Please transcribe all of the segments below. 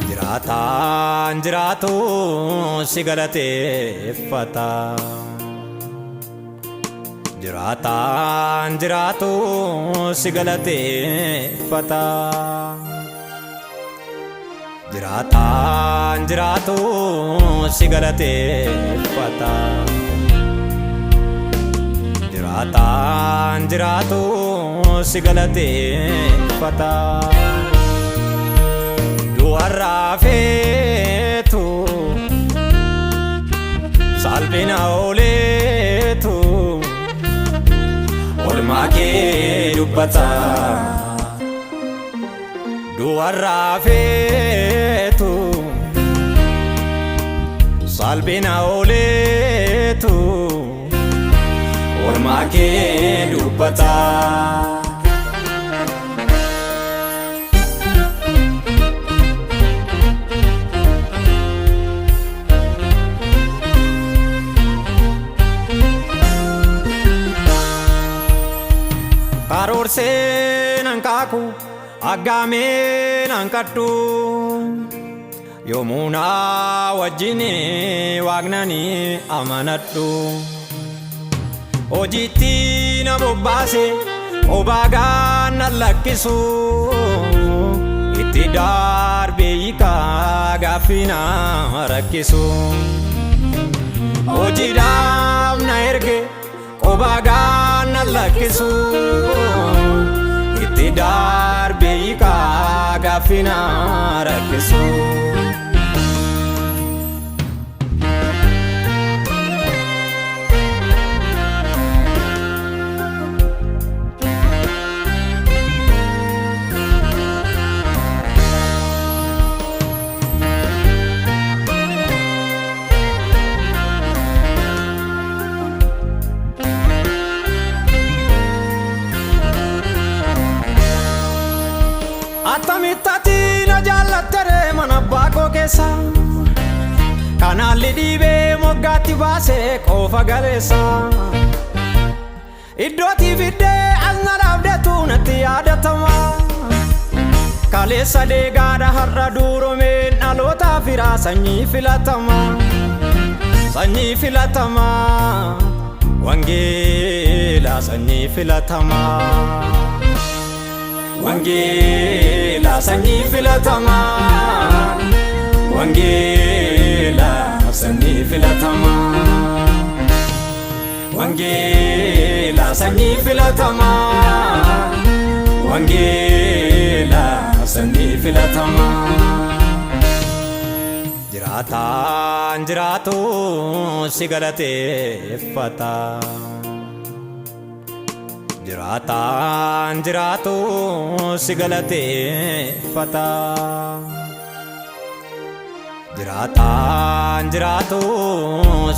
Jiraataan jiraatu si galateeffata. Jiraataan jiraatu si galateeffata. Jiraataan jiraatu si galateeffata. Jiraataan jiraatu si galateeffata. Du'arraafeetu salphina ooleetu oolmaa kee dubbata. Du'arraafeetu salphina ooleetu oolmaa kee dubbata. Karoorseen hankaaku aggaameen hankadhu yoomuu na wajjin waaqnani amanadhu. Hojiitti na bobbaase obaagaan na lakkisu itti darbee hiikaa gaaffii na rakkisu. Hojiidhaaf na erge obaagaan na lakkisu itti darbee hiikaa gaaffii na rakkisu. Attamittati na jaallattere mana abbaa koo keessa kanaalli dhiibee moggaatti baasee qofa galeessa. Iddootii fiddee as na dhaabdetu natti yaadatama. Kaleessa deegaadha har'a duuromeen dhaloota firaa sanyii filatama. Sanyii filatama wangeela sanyii filatama. Wangeela sanyii filatama. Wangeela sanyii filatama. Wangeela sanyii filatama. Wangeela sanyii filatama. Jiraataan jiraatu si galateeffata. Jiraataan jiraatu si galateeffata. Jiraataan jiraatu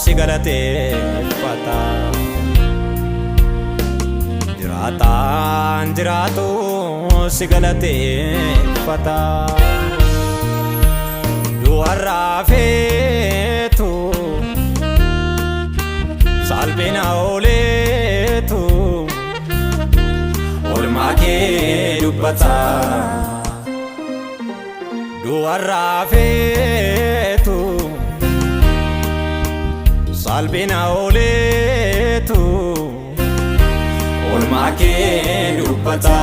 si galateeffata. Jiraataan jiraatu si galateeffata. Du'arraafeetu salphina ooleetu oolmaa kee dubbata. Du'arraafeetu salphina ooleetu oolmaa kee dubbata.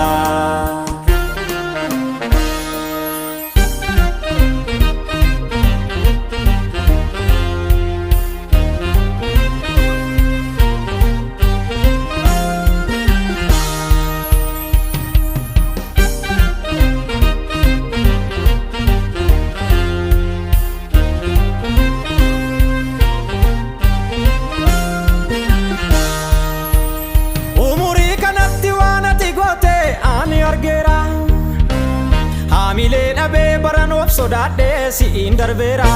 sodaadhee si'iin darbeera.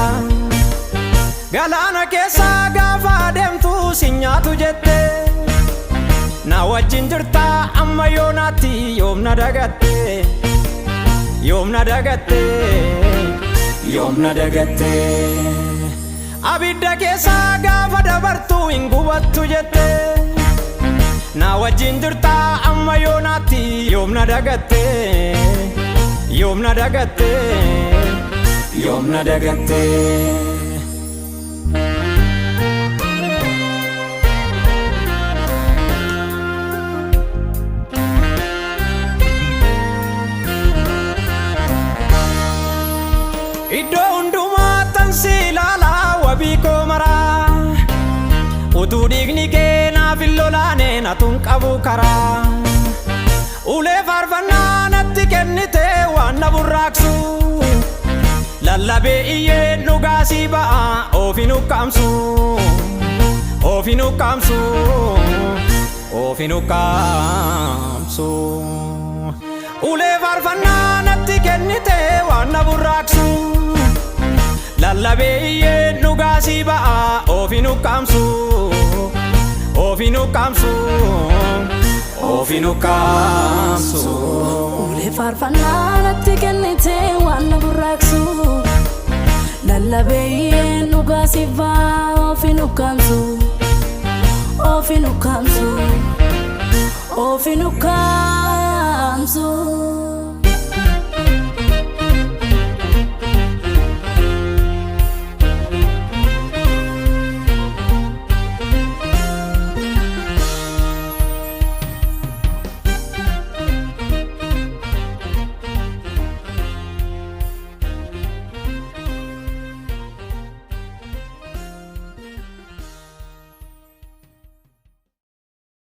Galaana keessa gaafa deemtu si nyaatu jette na wajjin jirta amma yoonaatti yoomna dagatte yoomna dagatte yoomna dagatte. Abidda keessa gaafa dabartu hin gubattu jette na wajjin jirta amma yoonaatti yoomna dagatte yoomna dagatte yoomna dagatte. Iddoo hundumaa tansi ilaalaa wabii koo maraa utuu dhiigni kee naaf hin lolaane natuun qabu karaa. Ulee faarfannaa natti kennite waan na burraaqsu lallabee iyyeen dhugaa sii ba'a ofiin ukkaamsu ofiin ukkaamsu ofiin ukkaamsu. Ulee faarfannaa natti kennite waan na burraaqsu lallabee iyyeen dhugaa sii ba'a ofiin ukkaamsu ofiin ukkaamsu ofiin ukkaamsu. Ulee faarfannaa natti kennite waan na burraaqsu lallabee iyyeen dhugaa sii ba'a ofiin ukkaamsu ofiin ukkaamsu ofiin ukkaamsu.